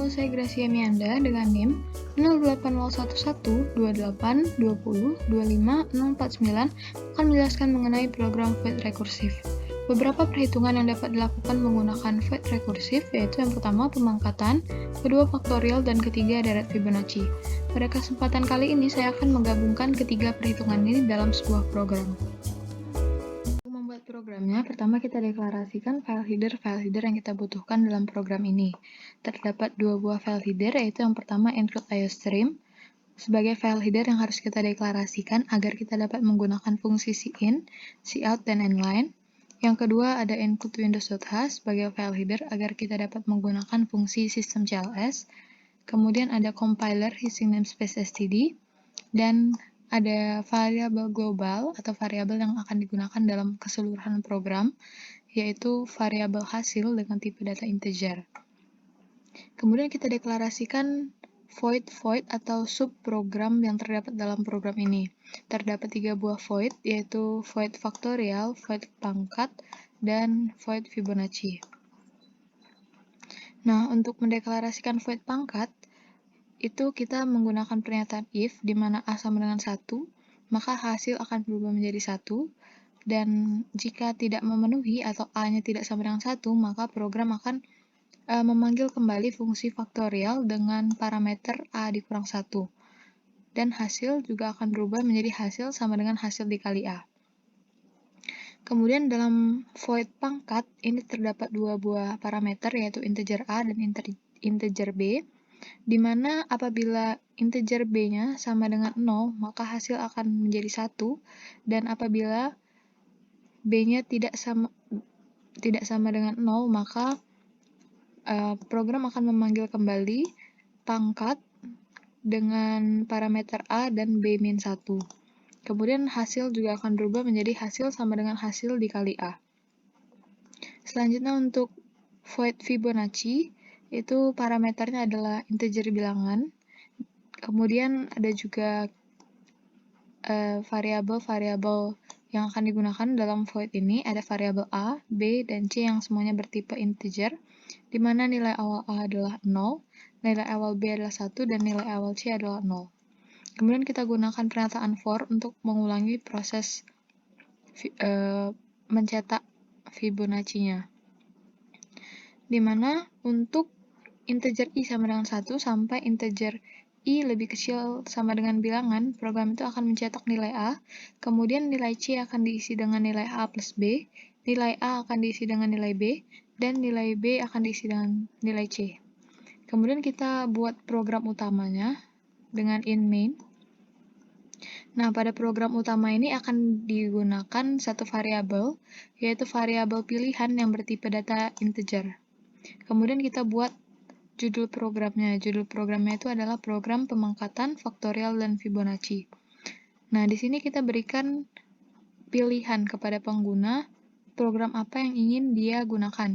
Halo, saya Gracia Mianda dengan NIM 0801128202549 akan menjelaskan mengenai program void rekursif. Beberapa perhitungan yang dapat dilakukan menggunakan void rekursif yaitu yang pertama pemangkatan, kedua faktorial, dan ketiga deret Fibonacci. Pada kesempatan kali ini saya akan menggabungkan ketiga perhitungan ini dalam sebuah program. Untuk membuat programnya, pertama kita deklarasikan file header yang kita butuhkan dalam program ini. Terdapat dua buah file header, yaitu yang pertama include iostream sebagai file header yang harus kita deklarasikan agar kita dapat menggunakan fungsi cin, cout, dan inline. Yang kedua ada include windows.h sebagai file header agar kita dapat menggunakan fungsi systemcls. Kemudian ada compiler using namespace std, dan ada variabel global atau variabel yang akan digunakan dalam keseluruhan program, yaitu variabel hasil dengan tipe data integer. Kemudian kita deklarasikan void atau subprogram yang terdapat dalam program ini. Terdapat 3 buah void, yaitu void faktorial, void pangkat, dan void Fibonacci. Nah, untuk mendeklarasikan void pangkat, itu kita menggunakan pernyataan if, di mana A sama dengan 1, maka hasil akan berubah menjadi 1, dan jika tidak memenuhi atau A-nya tidak sama dengan 1, maka program akan memanggil kembali fungsi faktorial dengan parameter A dikurang 1. Dan hasil juga akan berubah menjadi hasil sama dengan hasil dikali A. Kemudian dalam void pangkat, ini terdapat dua buah parameter, yaitu integer A dan integer B, di mana apabila integer B-nya sama dengan 0, maka hasil akan menjadi 1, dan apabila B-nya tidak sama dengan 0, maka program akan memanggil kembali pangkat dengan parameter A dan B-1. Kemudian hasil juga akan berubah menjadi hasil sama dengan hasil dikali A. Selanjutnya untuk void Fibonacci, itu parameternya adalah integer bilangan. Kemudian ada juga variabel-variabel yang akan digunakan dalam void ini, ada variabel A, B, dan C yang semuanya bertipe integer, di mana nilai awal A adalah 0, nilai awal B adalah 1, dan nilai awal C adalah 0. Kemudian kita gunakan pernyataan for untuk mengulangi proses mencetak Fibonacci-nya. Di mana untuk integer I sama dengan 1 sampai integer I lebih kecil sama dengan bilangan, program itu akan mencetak nilai A, kemudian nilai C akan diisi dengan nilai A plus B, nilai A akan diisi dengan nilai B, dan nilai B akan diisi dengan nilai C. Kemudian kita buat program utamanya dengan in main. Nah, pada program utama ini akan digunakan satu variabel, yaitu variabel pilihan yang bertipe data integer. Kemudian kita buat judul programnya. Judul programnya itu adalah program pemangkatan, faktorial, dan Fibonacci. Nah, di sini kita berikan pilihan kepada pengguna program apa yang ingin dia gunakan.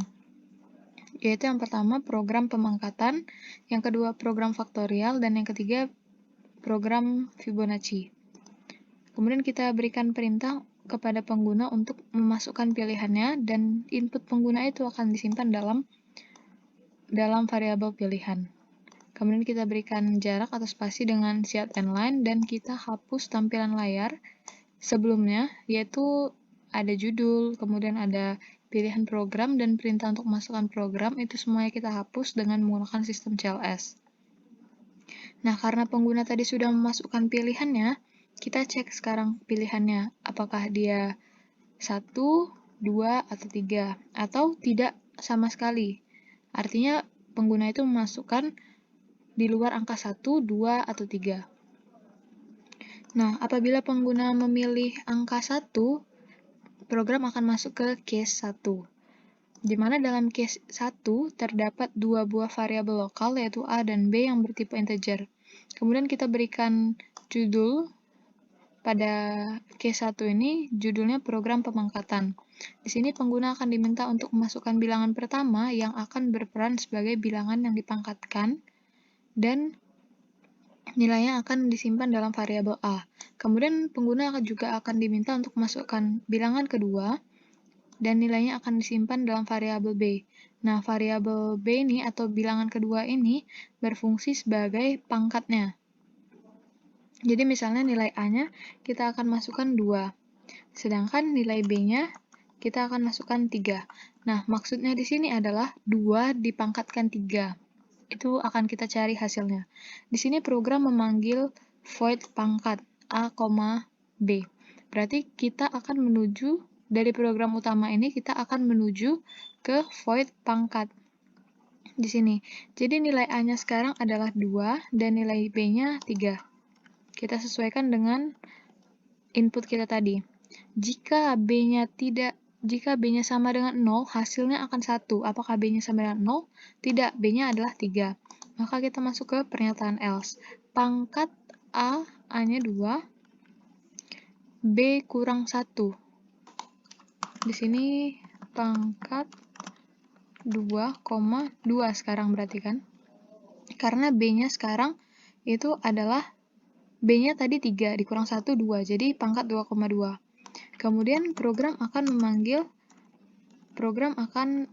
Yaitu yang pertama program pemangkatan, yang kedua program faktorial, dan yang ketiga program Fibonacci. Kemudian kita berikan perintah kepada pengguna untuk memasukkan pilihannya, dan input pengguna itu akan disimpan dalam variabel pilihan. Kemudian kita berikan jarak atau spasi dengan cout_line, dan kita hapus tampilan layar sebelumnya, yaitu ada judul, kemudian ada pilihan program, dan perintah untuk memasukkan program, itu semuanya kita hapus dengan menggunakan sistem CLS. Nah, karena pengguna tadi sudah memasukkan pilihannya, kita cek sekarang pilihannya, apakah dia 1, 2, atau 3, atau tidak sama sekali. Artinya, pengguna itu memasukkan di luar angka 1, 2, atau 3. Nah, apabila pengguna memilih angka 1, program akan masuk ke case 1. Di mana dalam case 1 terdapat dua buah variabel lokal, yaitu A dan B yang bertipe integer. Kemudian kita berikan judul pada case 1 ini, judulnya program pemangkatan. Di sini pengguna akan diminta untuk memasukkan bilangan pertama yang akan berperan sebagai bilangan yang dipangkatkan, dan nilainya akan disimpan dalam variabel A. Kemudian pengguna juga akan diminta untuk memasukkan bilangan kedua, dan nilainya akan disimpan dalam variabel B. Nah, variabel B ini atau bilangan kedua ini berfungsi sebagai pangkatnya. Jadi misalnya nilai A-nya kita akan masukkan 2, sedangkan nilai B-nya kita akan masukkan 3. Nah, maksudnya di sini adalah 2 dipangkatkan 3. Itu akan kita cari hasilnya. Di sini program memanggil void pangkat A, B. Berarti kita akan menuju, dari program utama ini kita akan menuju ke void pangkat di sini. Jadi nilai A-nya sekarang adalah 2 dan nilai B-nya 3. Kita sesuaikan dengan input kita tadi. Jika B-nya sama dengan 0, hasilnya akan 1. Apakah B-nya sama dengan 0? Tidak, B-nya adalah 3. Maka kita masuk ke pernyataan else. Pangkat A-nya 2, B kurang 1. Di sini pangkat 2,2 sekarang berarti kan? Karena B-nya sekarang itu adalah B-nya tadi 3, dikurang 1, 2. Jadi pangkat 2,2. Kemudian program akan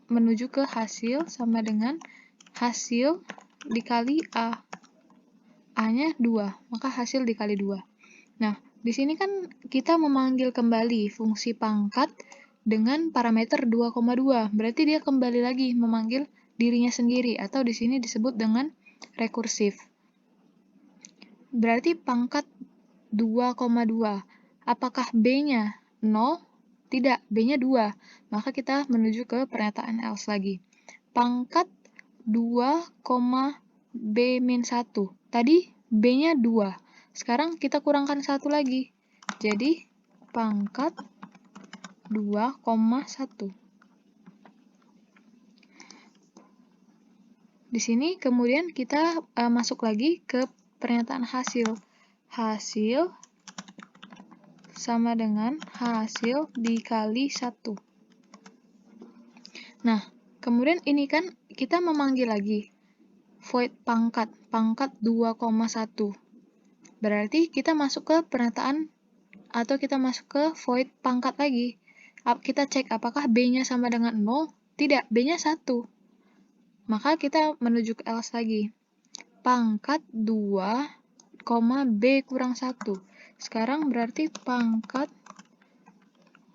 menuju ke hasil sama dengan hasil dikali A. A-nya 2, maka hasil dikali 2. Nah, di sini kan kita memanggil kembali fungsi pangkat dengan parameter 2,2. Berarti dia kembali lagi memanggil dirinya sendiri, atau di sini disebut dengan rekursif. Berarti pangkat 2,2. Apakah B-nya 0? Tidak, B-nya 2. Maka kita menuju ke pernyataan else lagi. Pangkat 2, B-1. Tadi B-nya 2. Sekarang kita kurangkan 1 lagi. Jadi, pangkat 2,1. Di sini kemudian kita masuk lagi ke pernyataan hasil. Hasil sama dengan hasil dikali 1. Nah, kemudian ini kan kita memanggil lagi void pangkat 2,1. Berarti kita masuk ke pernyataan atau kita masuk ke void pangkat lagi. Kita cek apakah B-nya sama dengan 0? Tidak, B-nya 1. Maka kita menuju ke else lagi. Pangkat 2, B kurang 1. Sekarang berarti pangkat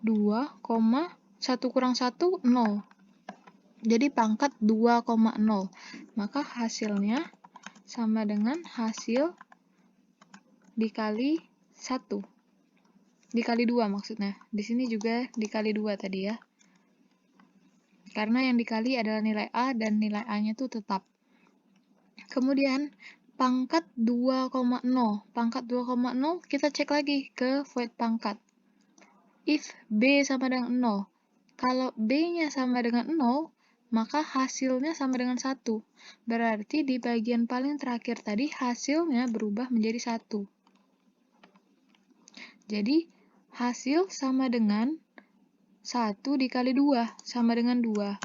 2, 1 kurang 1, 0. Jadi pangkat 2,0. Maka hasilnya sama dengan hasil dikali 1. Dikali 2 maksudnya. Di sini juga dikali 2 tadi ya. Karena yang dikali adalah nilai A dan nilai A-nya itu tetap. Kemudian pangkat 2,0. Pangkat 2,0 kita cek lagi ke void pangkat. If B sama dengan 0. Kalau B-nya sama dengan 0, maka hasilnya sama dengan 1. Berarti di bagian paling terakhir tadi hasilnya berubah menjadi 1. Jadi hasil sama dengan 1 dikali 2, sama dengan 2.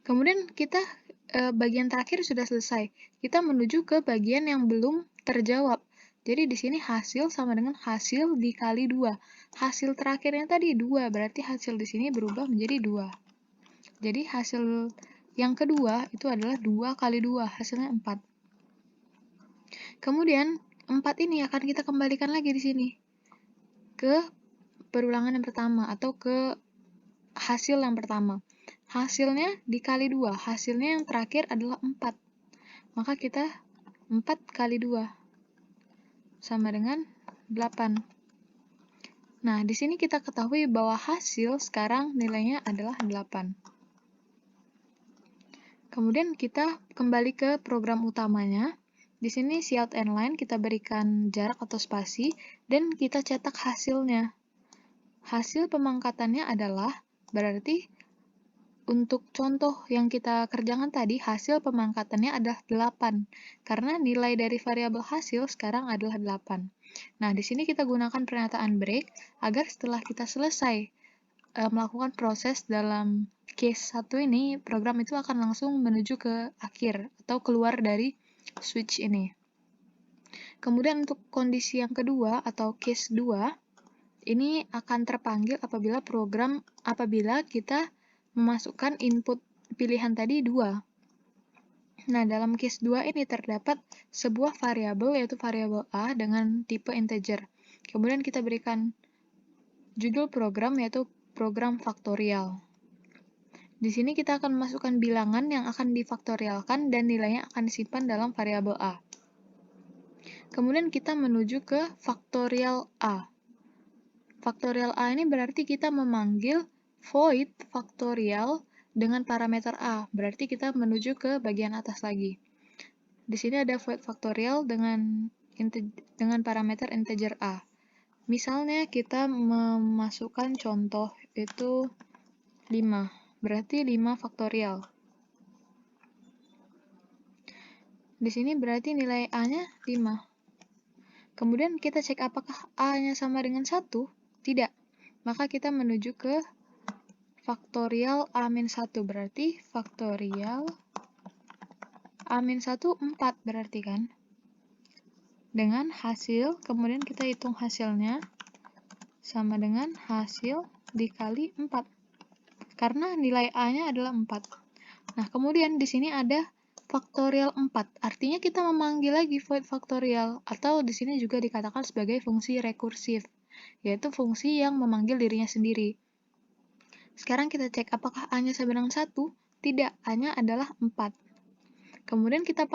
Kemudian kita bagian terakhir sudah selesai. Kita menuju ke bagian yang belum terjawab. Jadi di sini hasil sama dengan hasil dikali 2. Hasil terakhirnya tadi 2, berarti hasil di sini berubah menjadi 2. Jadi hasil yang kedua itu adalah 2 kali 2, hasilnya 4. Kemudian 4 ini akan kita kembalikan lagi di sini ke perulangan yang pertama atau ke hasil yang pertama. Hasilnya dikali 2, hasilnya yang terakhir adalah 4. Maka kita 4 kali 2 sama dengan 8. Nah, di sini kita ketahui bahwa hasil sekarang nilainya adalah 8. Kemudian kita kembali ke program utamanya. Di sini cout and line kita berikan jarak atau spasi, dan kita cetak hasilnya. Hasil pemangkatannya adalah, berarti untuk contoh yang kita kerjakan tadi, hasil pemangkatannya adalah 8. Karena nilai dari variabel hasil sekarang adalah 8. Nah, di sini kita gunakan pernyataan break agar setelah kita selesai melakukan proses dalam case 1 ini, program itu akan langsung menuju ke akhir atau keluar dari switch ini. Kemudian untuk kondisi yang kedua atau case 2, ini akan terpanggil apabila kita memasukkan input pilihan tadi 2. Nah, dalam case 2 ini terdapat sebuah variabel, yaitu variabel A dengan tipe integer. Kemudian kita berikan judul program, yaitu program faktorial. Di sini kita akan memasukkan bilangan yang akan difaktorialkan dan nilainya akan disimpan dalam variabel A. Kemudian kita menuju ke faktorial A. Faktorial A ini berarti kita memanggil void faktorial dengan parameter A. Berarti kita menuju ke bagian atas lagi. Di sini ada void faktorial dengan parameter integer A. Misalnya kita memasukkan contoh itu 5. Berarti 5 faktorial. Di sini berarti nilai A-nya 5. Kemudian kita cek apakah A-nya sama dengan 1? Tidak. Maka kita menuju ke faktorial A-1. Berarti faktorial A-1 4 berarti kan? Dengan hasil, kemudian kita hitung hasilnya sama dengan hasil dikali 4. Karena nilai A-nya adalah 4. Nah, kemudian di sini ada faktorial 4. Artinya kita memanggil lagi void faktorial, atau di sini juga dikatakan sebagai fungsi rekursif, yaitu fungsi yang memanggil dirinya sendiri. Sekarang kita cek apakah A-nya sama dengan 1? Tidak, A-nya adalah 4. Kemudian kita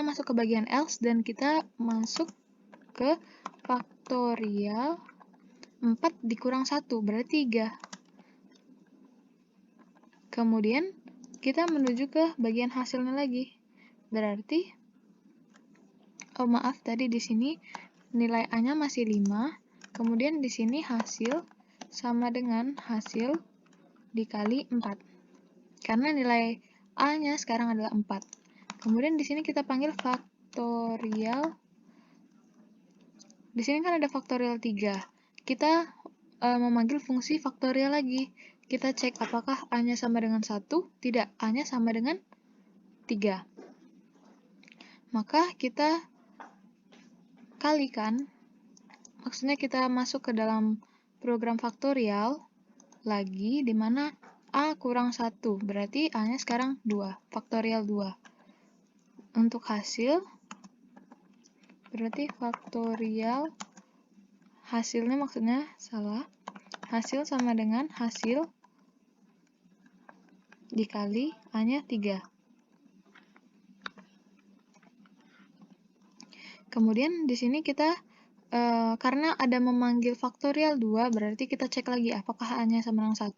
masuk ke bagian else dan kita masuk ke faktorial 4 dikurang 1, berarti 3. Kemudian kita menuju ke bagian hasilnya lagi. Berarti, tadi di sini nilai A-nya masih 5, kemudian di sini hasil sama dengan hasil dikali 4. Karena nilai A-nya sekarang adalah 4. Kemudian di sini kita panggil faktorial. Di sini kan ada faktorial 3. Kita memanggil fungsi faktorial lagi. Kita cek apakah A-nya sama dengan 1? Tidak, A-nya sama dengan 3. Maka kita kalikan, maksudnya kita masuk ke dalam program faktorial lagi, di mana A kurang 1, berarti A-nya sekarang 2, faktorial 2. Untuk hasil, berarti faktorial, hasilnya maksudnya salah, hasil sama dengan hasil dikali A-nya 3. Kemudian di sini kita, karena ada memanggil faktorial 2, berarti kita cek lagi apakah A-nya sama dengan 1?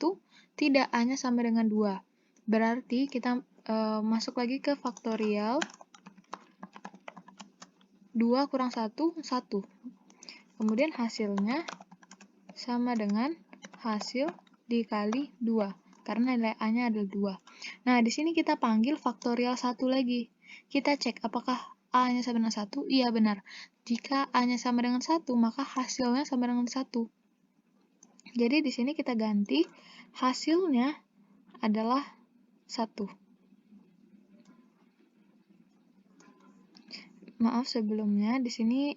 Tidak, A-nya sama dengan 2. Berarti kita masuk lagi ke faktorial 2 kurang 1, 1. Kemudian hasilnya sama dengan hasil dikali 2, karena nilai A-nya adalah 2. Nah, di sini kita panggil faktorial 1 lagi. Kita cek apakah A-nya sama dengan 1? Iya, benar. Jika A-nya sama dengan 1, maka hasilnya sama dengan 1. Jadi, di sini kita ganti hasilnya adalah 1. Maaf sebelumnya, di sini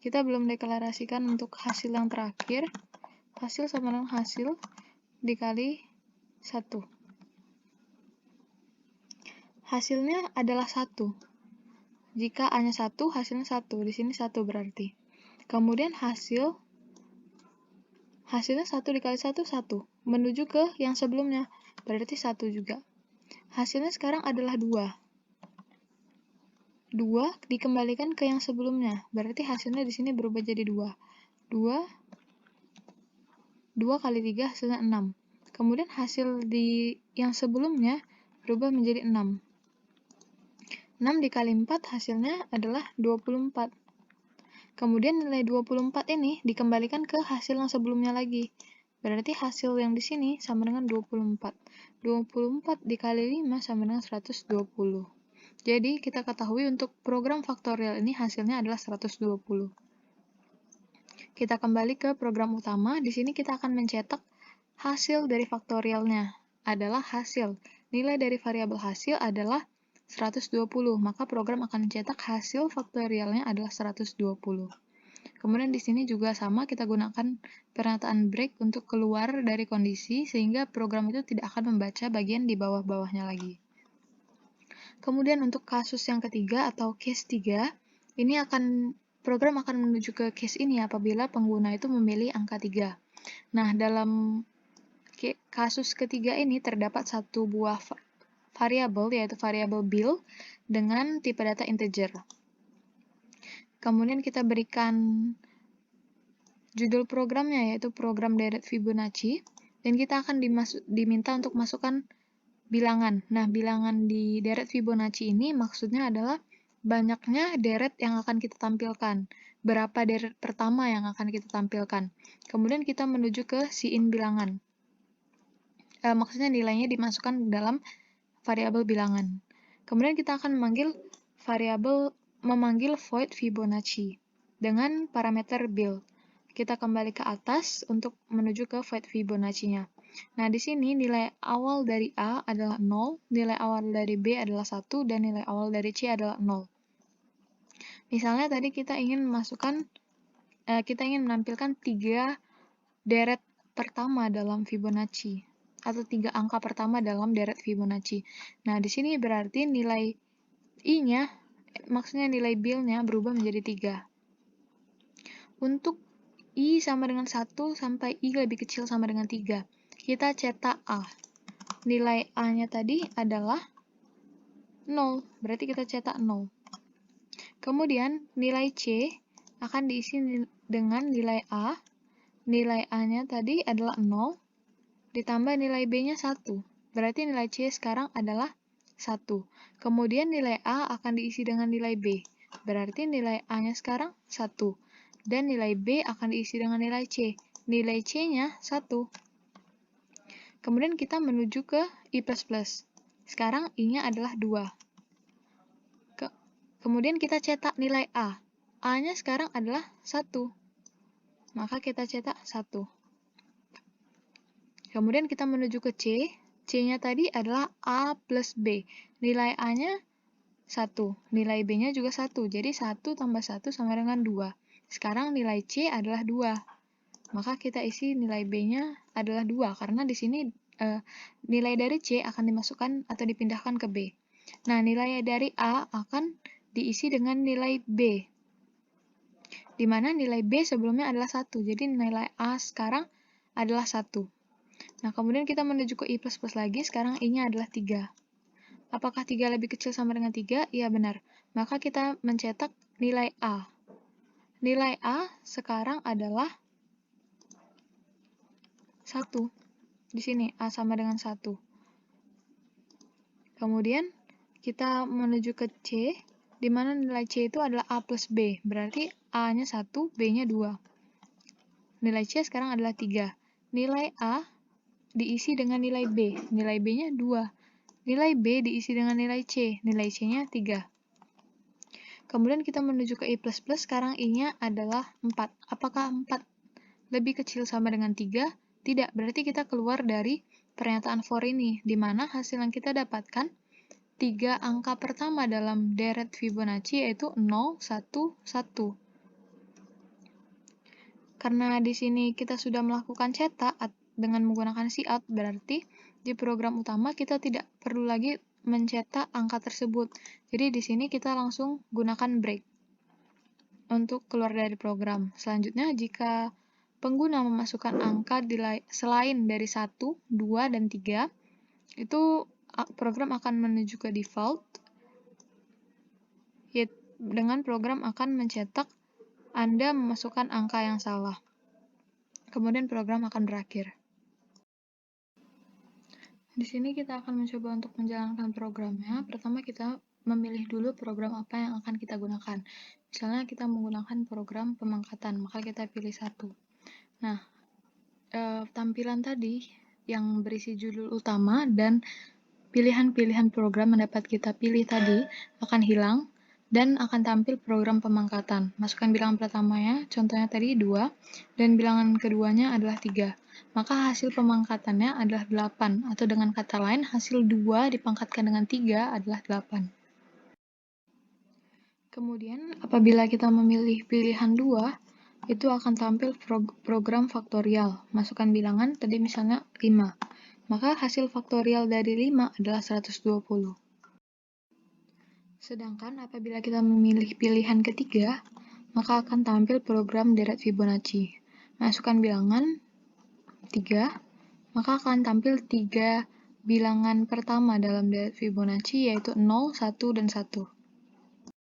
kita belum deklarasikan untuk hasil yang terakhir. Hasil sama dengan hasil dikali 1. Hasilnya adalah 1. Jika A-nya 1, hasilnya 1. Di sini 1 berarti. Kemudian hasilnya 1 dikali 1, 1. Menuju ke yang sebelumnya, berarti 1 juga. Hasilnya sekarang adalah 2. 2 dikembalikan ke yang sebelumnya, berarti hasilnya di sini berubah jadi 2. 2 kali 3 hasilnya 6. Kemudian hasil di yang sebelumnya berubah menjadi 6. 6 dikali 4 hasilnya adalah 24. Kemudian nilai 24 ini dikembalikan ke hasil yang sebelumnya lagi. Berarti hasil yang di sini sama dengan 24. 24 dikali 5 sama dengan 120. Jadi kita ketahui untuk program faktorial ini hasilnya adalah 120. Kita kembali ke program utama. Di sini kita akan mencetak hasil dari faktorialnya adalah hasil. Nilai dari variabel hasil adalah 120, maka program akan mencetak hasil faktorialnya adalah 120. Kemudian di sini juga sama, kita gunakan pernyataan break untuk keluar dari kondisi, sehingga program itu tidak akan membaca bagian di bawah-bawahnya lagi. Kemudian untuk kasus yang ketiga atau case 3, ini program akan menuju ke case ini apabila pengguna itu memilih angka 3. Nah, dalam kasus ketiga ini terdapat satu buah variabel, yaitu variabel bill, dengan tipe data integer. Kemudian kita berikan judul programnya, yaitu program deret Fibonacci, dan kita akan diminta untuk masukkan bilangan. Nah, bilangan di deret Fibonacci ini maksudnya adalah banyaknya deret yang akan kita tampilkan. Berapa deret pertama yang akan kita tampilkan. Kemudian kita menuju ke siin bilangan. Maksudnya nilainya dimasukkan dalam variabel bilangan. Kemudian kita akan memanggil void Fibonacci dengan parameter bill. Kita kembali ke atas untuk menuju ke void Fibonacci-nya. Nah, di sini nilai awal dari A adalah 0, nilai awal dari B adalah 1, dan nilai awal dari C adalah 0. Misalnya tadi kita ingin menampilkan 3 deret pertama dalam Fibonacci, atau 3 angka pertama dalam deret Fibonacci. Nah, di sini berarti nilai I-nya, maksudnya nilai bill-nya berubah menjadi 3. Untuk I sama dengan 1 sampai I lebih kecil sama dengan 3. Kita cetak A. Nilai A-nya tadi adalah 0, berarti kita cetak 0. Kemudian nilai C akan diisi dengan nilai A. Nilai A-nya tadi adalah 0, ditambah nilai B-nya 1. Berarti nilai C sekarang adalah 1. Kemudian nilai A akan diisi dengan nilai B. Berarti nilai A-nya sekarang 1. Dan nilai B akan diisi dengan nilai C. Nilai C-nya 1. Kemudian kita menuju ke I++. Sekarang I-nya adalah 2. Kemudian kita cetak nilai A. A-nya sekarang adalah 1. Maka kita cetak 1. Kemudian kita menuju ke C. C-nya tadi adalah A plus B. Nilai A-nya 1. Nilai B-nya juga 1. Jadi 1 tambah 1 sama dengan 2. Sekarang nilai C adalah 2. Maka kita isi nilai B-nya adalah 2. Karena di sini nilai dari C akan dimasukkan atau dipindahkan ke B. Nah, nilai dari A akan diisi dengan nilai B, di mana nilai B sebelumnya adalah 1, jadi nilai A sekarang adalah 1. Nah, kemudian kita menuju ke I++ lagi, sekarang I-nya adalah 3. Apakah 3 lebih kecil sama dengan 3? Iya, benar. Maka kita mencetak nilai A. Nilai A sekarang adalah 1. Di sini, A sama dengan 1. Kemudian, kita menuju ke C, di mana nilai C itu adalah A plus B. Berarti A-nya 1, B-nya 2. Nilai C sekarang adalah 3. Nilai A diisi dengan nilai B. Nilai B-nya 2. Nilai B diisi dengan nilai C. Nilai C-nya 3. Kemudian kita menuju ke I++, sekarang I-nya adalah 4. Apakah 4 lebih kecil sama dengan 3? Tidak, berarti kita keluar dari pernyataan for ini, di mana hasil yang kita dapatkan 3 angka pertama dalam deret Fibonacci yaitu 0, 1, 1. Karena di sini kita sudah melakukan cetak dengan menggunakan cout, berarti di program utama kita tidak perlu lagi mencetak angka tersebut. Jadi di sini kita langsung gunakan break untuk keluar dari program. Selanjutnya, jika pengguna memasukkan angka selain dari 1, 2, dan 3, itu program akan menuju ke default, dengan program akan mencetak Anda memasukkan angka yang salah. Kemudian program akan berakhir. Di sini kita akan mencoba untuk menjalankan programnya. Pertama kita memilih dulu program apa yang akan kita gunakan. Misalnya kita menggunakan program pemangkatan, maka kita pilih 1. Nah, tampilan tadi yang berisi judul utama dan pilihan-pilihan program yang dapat kita pilih tadi akan hilang dan akan tampil program pemangkatan. Masukkan bilangan pertamanya, contohnya tadi 2, dan bilangan keduanya adalah 3. Maka hasil pemangkatannya adalah 8, atau dengan kata lain, hasil 2 dipangkatkan dengan 3 adalah 8. Kemudian, apabila kita memilih pilihan 2, itu akan tampil program faktorial. Masukkan bilangan, tadi misalnya 5. Maka hasil faktorial dari 5 adalah 120. Sedangkan apabila kita memilih pilihan ketiga, maka akan tampil program deret Fibonacci. Masukkan bilangan 3, maka akan tampil 3 bilangan pertama dalam deret Fibonacci, yaitu 0, 1, dan 1.